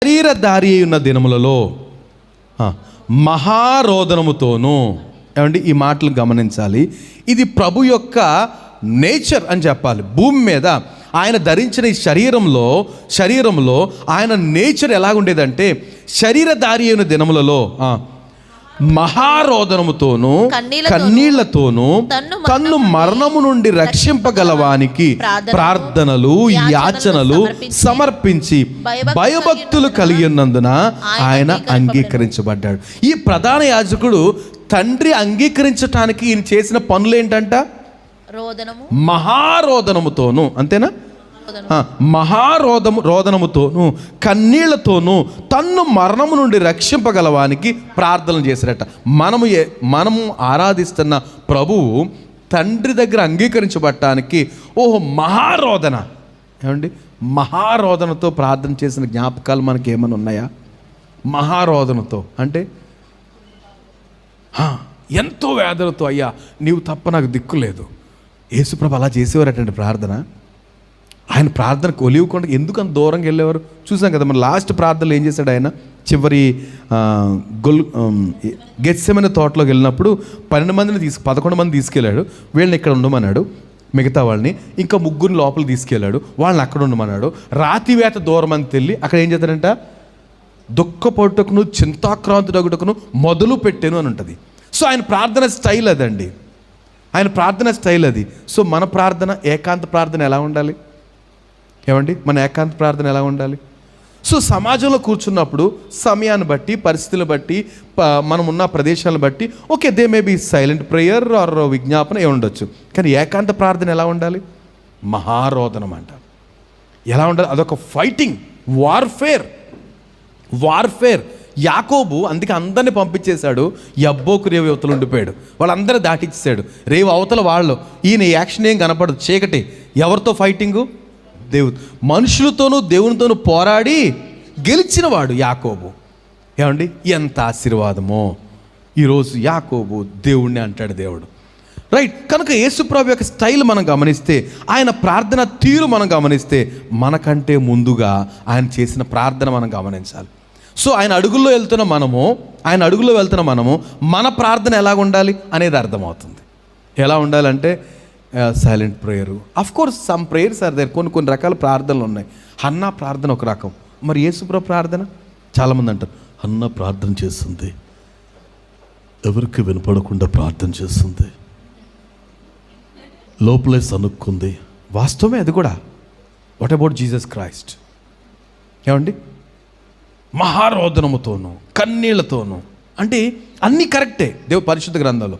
శరీరధారి ఉన్న దినములలో మహారోదనముతోనూ. ఏమండి, ఈ మాటలు గమనించాలి. ఇది ప్రభు యొక్క నేచర్ అని చెప్పాలి. భూమి మీద ఆయన ధరించిన ఈ శరీరంలో ఆయన నేచర్ ఎలాగుండేదంటే, శరీరధారి అయిన దినములలో మహారోదనముతోనూ కన్నీళ్లతోనూ తన్ను మరణము నుండి రక్షింపగలవానికి ప్రార్థనలు యాచనలు సమర్పించి భయభక్తులు కలిగి ఉన్నందున ఆయన అంగీకరించబడ్డాడు. ఈ ప్రధాన యాజకుడు తండ్రి అంగీకరించటానికి ఈయన చేసిన పనులు ఏంటంట? మహారోదనముతోను, అంతేనా? రోదనముతోను కన్నీళ్లతోనూ తన్ను మరణము నుండి రక్షింపగలవానికి ప్రార్థనలు చేశారట. మనము ఆరాధిస్తున్న ప్రభువు తండ్రి దగ్గర అంగీకరించబడటానికి మహారోదన. ఏమండి, మహారోదనతో ప్రార్థన చేసిన జ్ఞాపకాలు మనకి ఏమైనా ఉన్నాయా? మహారోదనతో అంటే ఎంతో వేదనతో, అయ్యా నీవు తప్ప నాకు దిక్కు లేదు. యేసుప్రభు అలా చేసేవారటండి ప్రార్థన. ఆయన ప్రార్థనకు ఒలివకుండా ఎందుకు అంత దూరంగా వెళ్ళేవారు చూసాం కదా. మన లాస్ట్ ప్రార్థనలు ఏం చేశాడు ఆయన? చివరి గెత్సెమనే తోటలోకి వెళ్ళినప్పుడు 11 మంది తీసుకెళ్ళాడు. వీళ్ళని ఇక్కడ ఉండమన్నాడు, మిగతా వాళ్ళని ఇంకా 3 లోపల తీసుకెళ్ళాడు, వాళ్ళని అక్కడ ఉండమన్నాడు. రాతివేత దూరం అని తెల్లి అక్కడ ఏం చేశాడంట? దుఃఖపొట్టుకును చింతాక్రాంతుడగుటకును మొదలు పెట్టాను అని ఉంటుంది. సో ఆయన ప్రార్థన స్టైల్ అదండి, ఆయన ప్రార్థన స్టైల్ అది. సో మన ప్రార్థన, ఏకాంత ప్రార్థన ఎలా ఉండాలి? ఏమండి, మన ఏకాంత ప్రార్థన ఎలా ఉండాలి? సో సమాజంలో కూర్చున్నప్పుడు సమయాన్ని బట్టి, పరిస్థితులను బట్టి, మనం ఉన్న ప్రదేశాలను బట్టి they may be silent prayer or విజ్ఞాపన ఉండొచ్చు. కానీ ఏకాంత ప్రార్థన ఎలా ఉండాలి? మహారోదనం అంట. ఎలా ఉండాలి? అదొక ఫైటింగ్, వార్ఫేర్. యాకోబు అందుకే అందరినీ పంపించేశాడు. యబ్బోకు రేవు అవతల ఉండిపోయాడు, వాళ్ళందరూ దాటిచ్చేశాడు. రేవు అవతల వాళ్ళు, ఈయన యాక్షన్ ఏం కనపడదు, చీకటి. ఎవరితో ఫైటింగు? దేవుడు. మనుషులతోనూ దేవునితోనూ పోరాడి గెలిచినవాడు యాకోబు. ఏమండి, ఎంత ఆశీర్వాదమో! ఈరోజు యాకోబు దేవుణ్ణి అంటాడు దేవుడు, రైట్? కనుక యేసుప్రభు యొక్క స్టైల్ మనం గమనిస్తే, ఆయన ప్రార్థన తీరు మనం గమనిస్తే, మనకంటే ముందుగా ఆయన చేసిన ప్రార్థన మనం గమనించాలి. సో ఆయన అడుగుల్లో వెళ్తున్న మనము మన ప్రార్థన ఎలా ఉండాలి అనేది అర్థమవుతుంది. ఎలా ఉండాలంటే silent prayer. Of course some prayers are there. కొన్ని రకాల ప్రార్థనలు ఉన్నాయి. హన్నా ప్రార్థన ఒక రకం. మరి యేసుప్రభు ప్రార్థన చాలామంది అంటారు, హన్నా ప్రార్థన చేస్తుంది, ఎవరికి వినపడకుండా ప్రార్థన చేస్తుంది, లోపలే సనుక్కుంది. వాస్తవమే అది కూడా. What about Jesus Christ? ఏమండి, మహారోదనముతోనూ కన్నీళ్లతోనూ అంటే అన్నీ కరెక్టే దేవుని పరిశుద్ధ గ్రంథంలో.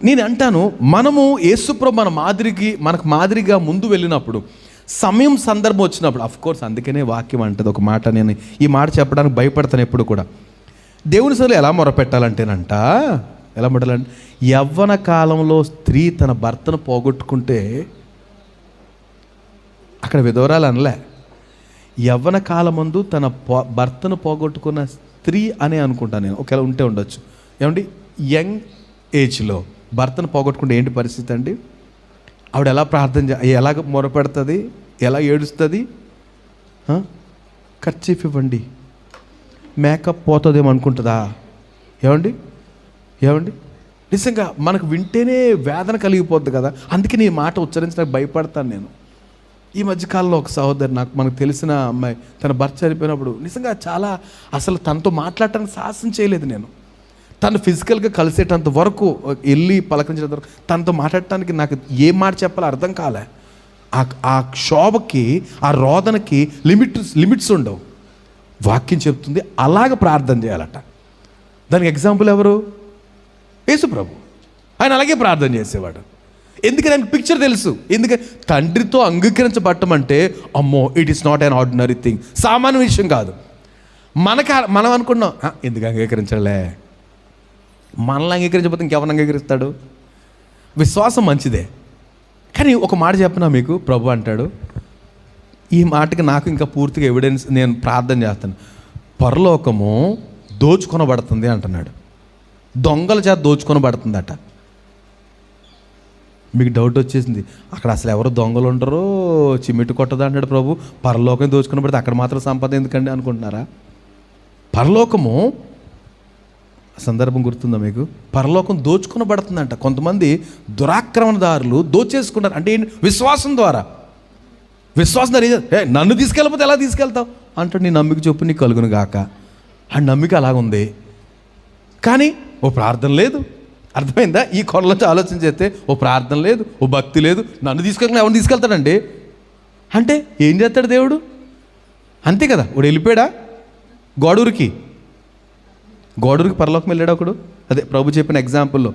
నేను అంటాను, మనము యేసుప్రభు మనకు మాదిరిగా ముందు వెళ్ళినప్పుడు, సమయం సందర్భం వచ్చినప్పుడు, అఫ్కోర్స్ అందుకనే వాక్యం అంటది ఒక మాట. నేను ఈ మాట చెప్పడానికి భయపడతాను ఎప్పుడు కూడా. దేవుని సరే ఎలా మొరపెట్టాలంటేనంట, ఎలా మొదలంటే, యవ్వన కాలంలో స్త్రీ తన భర్తను పోగొట్టుకుంటే, అక్కడ విధవరాలు అనలే, యవ్వన కాలమందు తన భర్తను పోగొట్టుకున్న స్త్రీ అనే అనుకుంటాను నేను. ఒకవేళ ఉంటే ఉండొచ్చు. ఏమండి, యంగ్ ఏజ్లో భర్తను పోగొట్టుకుంటే ఏంటి పరిస్థితి అండి? ఆవిడ ఎలా ఎలాగ మొరపెడుతుంది, ఎలా ఏడుస్తుంది? కర్చీఫ్ ఇవ్వండి, మేకప్ పోతుందేమో అనుకుంటుందా? ఏమండి, నిజంగా మనకు వింటేనే వేదన కలిగిపోద్ది కదా. అందుకే నీ మాట ఉచ్చరించడానికి భయపడతాను నేను. ఈ మధ్యకాలంలో ఒక సహోదరి, మనకు తెలిసిన అమ్మాయి, తన భర్త చనిపోయినప్పుడు నిజంగా చాలా, అసలు తనతో మాట్లాడటానికి సాహసం చేయలేదు నేను. తను ఫిజికల్గా కలిసేటంత వరకు, వెళ్ళి పలకరించేంత వరకు, తనతో మాట్లాడటానికి నాకు ఏం మాట చెప్పాలో అర్థం కాలే. ఆ క్షోభకి, ఆ రోదనకి లిమిట్స్ ఉండవు. వాక్యం చెప్తుంది అలాగ ప్రార్థన చేయాలట. దానికి ఎగ్జాంపుల్ ఎవరు? యేసుప్రభు. ఆయన అలాగే ప్రార్థన చేసేవాడు. ఎందుకని? ఆయనకు పిక్చర్ తెలుసు. ఎందుకని? తండ్రితో అంగీకరించబడటం అంటే, అమ్మో, it is not an ordinary thing, సామాన్య విషయం కాదు. మనం అనుకున్నాం, ఎందుకు అంగీకరించలే, మనల్ని అంగీకరించకపోతే ఇంకెవరిని అంగీకరిస్తాడు? విశ్వాసం మంచిదే, కానీ ఒక మాట చెప్పనా మీకు, ప్రభు అంటాడు, ఈ మాటకి నాకు ఇంకా పూర్తిగా ఎవిడెన్స్, నేను ప్రార్థన చేస్తాను. పరలోకము దోచుకొనబడుతుంది అంటున్నాడు, దొంగల చేత దోచుకొనబడుతుందట. మీకు డౌట్ వచ్చేసింది, అక్కడ అసలు ఎవరు దొంగలు ఉండరు, చిమ్మిట్టు కొట్టదు అంటాడు ప్రభు, పరలోకం దోచుకుని పడితే అక్కడ మాత్రం సంపద ఎందుకండి అనుకుంటున్నారా? పరలోకము సందర్భం గుర్తుందా మీకు? పరలోకం దోచుకునబడుతుందంట. కొంతమంది దురాక్రమణదారులు దోచేసుకున్నారు. అంటే విశ్వాసం ద్వారా నన్ను తీసుకెళ్ళకపోతే ఎలా తీసుకెళ్తావు అంటాడు. నీ నమ్మిక చొప్పు నీకు కలుగును గాక. ఆ నమ్మిక అలాగుంది, కానీ ఓ ప్రార్థన లేదు. అర్థమైందా? ఈ కొరలోంచి ఆలోచన చేస్తే ఓ ప్రార్థన లేదు, ఓ భక్తి లేదు. నన్ను తీసుకెళ్ళకుండా ఎవరిని తీసుకెళ్తాడండి? అంటే ఏం చేస్తాడు దేవుడు? అంతే కదా. వాడు వెళ్ళిపోయాడా గోడూరికి పరలోకం వెళ్ళాడు ఒకడు. అదే ప్రభు చెప్పిన ఎగ్జాంపుల్లో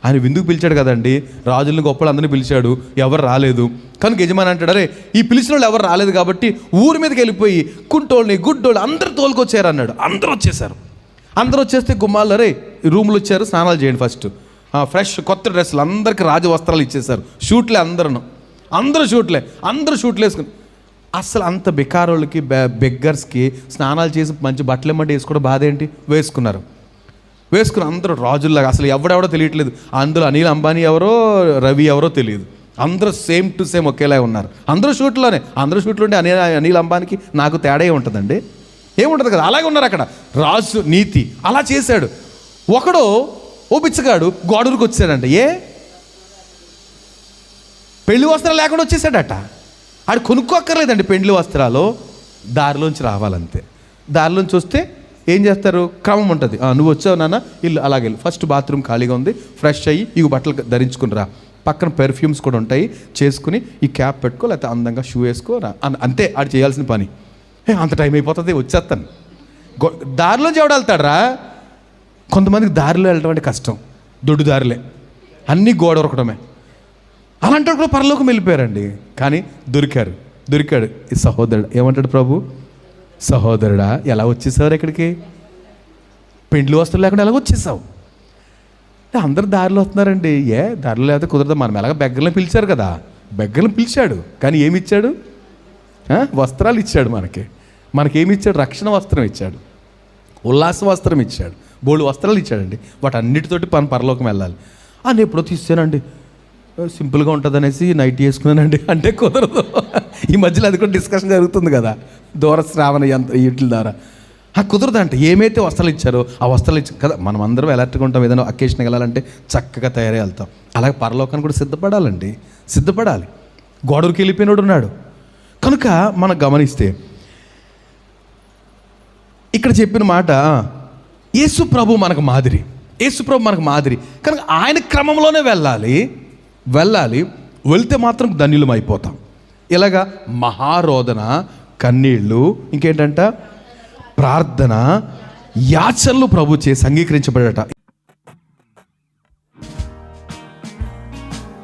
ఆయన విందుకు పిలిచాడు కదండి. రాజులను గొప్పలు అందరినీ పిలిచాడు, ఎవరు రాలేదు. కనుక యజమాని అంటాడు, అరే ఈ పిలిచిన వాళ్ళు ఎవరు రాలేదు కాబట్టి ఊరి మీదకి వెళ్ళిపోయి కుంటోళ్ళని గుడ్డోళ్ళు అందరూ తోలుకొచ్చారు అన్నాడు. అందరూ వచ్చేసారు. అందరూ వచ్చేస్తే గుమ్మాలు, అరే రూములు వచ్చారు, స్నానాలు చేయండి ఫస్ట్, ఫ్రెష్ కొత్త డ్రెస్సులు, అందరికి రాజ వస్త్రాలు ఇచ్చేసారు. షూట్లే అందరూ షూట్లు వేసుకుని. అసలు అంత బికారోళ్ళకి బెగ్గర్స్కి స్నానాలు చేసి మంచి బట్టలు ఏమంటే వేసుకోవడం బాధ ఏంటి? వేసుకుని అందరూ రాజుల్లాగా. అసలు ఎవడెవడో తెలియట్లేదు. అందులో అనిల్ అంబానీ ఎవరో, రవి ఎవరో తెలియదు. అందరూ సేమ్ టు సేమ్ ఒకేలా ఉన్నారు. అందరూ షూట్లో ఉంటే అనిల్ అంబానీకి నాకు తేడా ఉంటుందండి? ఏముంటుంది కదా. అలాగే ఉన్నారు అక్కడ. రాజు నీతి అలా చేశాడు. ఒకడు ఓ బిచ్చగాడు గోడూరికి వచ్చాడంట. పెళ్లి వస్త్రాలు లేకుండా వచ్చేసాడట. ఆడు కొనుక్కోక్కర్లేదండి పెండ్లి వస్త్రాలు, దారిలోంచి రావాలంతే. దారిలోంచి వస్తే ఏం చేస్తారు? క్రమం ఉంటుంది. నువ్వు వచ్చావు నాన్న, ఇల్లు అలాగే ఫస్ట్ బాత్రూమ్ ఖాళీగా ఉంది, ఫ్రెష్ అయ్యి ఇవి బట్టలు ధరించుకుని రా, పక్కన పెర్ఫ్యూమ్స్ కూడా ఉంటాయి, చేసుకుని ఈ క్యాప్ పెట్టుకో, లేకపోతే అందంగా షూ వేసుకో రా. అంతే ఆడు చేయాల్సిన పని. అంత టైం అయిపోతుంది, వచ్చేస్తాను. దారిలోంచి ఎవడు వెళ్తాడరా? కొంతమందికి దారిలో వెళ్ళడం అంటే కష్టం, దొడ్డు దారిలే, అన్నీ గోడ ఉరకడమే. అలాంటి కూడా పరలోకం వెళ్ళిపోయారండి. కానీ దొరికాడు ఈ సహోదరుడు. ఏమంటాడు ప్రభు? సహోదరుడా, ఎలా వచ్చేసావు ఇక్కడికి? పెండ్లి వస్తువులు లేకుండా ఎలా వచ్చేసావు? అందరు దారిలో వస్తున్నారండి. దారిలో లేకపోతే కుదరదు. మనం ఎలాగ బెగ్గర్లను పిలిచారు కదా, బెగ్గర్లను పిలిచాడు. కానీ ఏమి ఇచ్చాడు? వస్త్రాలు ఇచ్చాడు. మనకేమి ఇచ్చాడు? రక్షణ వస్త్రం ఇచ్చాడు, ఉల్లాస వస్త్రం ఇచ్చాడు, బోల్డ్ వస్త్రాలు ఇచ్చాడండి. వాటి అన్నిటితోటి పరలోకం వెళ్ళాలి. నేను ఎప్పుడో తీసానండి, సింపుల్గా ఉంటుంది అనేసి నైట్ చేసుకున్నానండి అంటే కుదరదు. ఈ మధ్యలో అది కూడా డిస్కషన్ జరుగుతుంది కదా, దూర శ్రావణ వీటి ద్వారా. కుదరదు అంటే ఏమైతే వస్త్రాలు ఇచ్చారో ఆ వస్త్రాలు ఇచ్చారు కదా. మనం అందరం ఎలర్ట్గా ఉంటాం, ఏదైనా అకేషన్కి వెళ్ళాలంటే చక్కగా తయారై వెళ్తాం. అలాగే పరలోకాన్ని కూడా సిద్ధపడాలి. గోడూరికి వెళ్ళిపోయినోడు ఉన్నాడు. కనుక మనం గమనిస్తే ఇక్కడ చెప్పిన మాట, యేసు ప్రభు మనకు మాదిరి. కనుక ఆయన క్రమంలోనే వెళ్ళాలి. వెళ్తే మాత్రం ధన్యులం అయిపోతాం. ఇలాగా మహారోదన, కన్నీళ్ళు, ఇంకేంటంట ప్రార్థన, యాచనలు ప్రభు చేసి అంగీకరించబడట.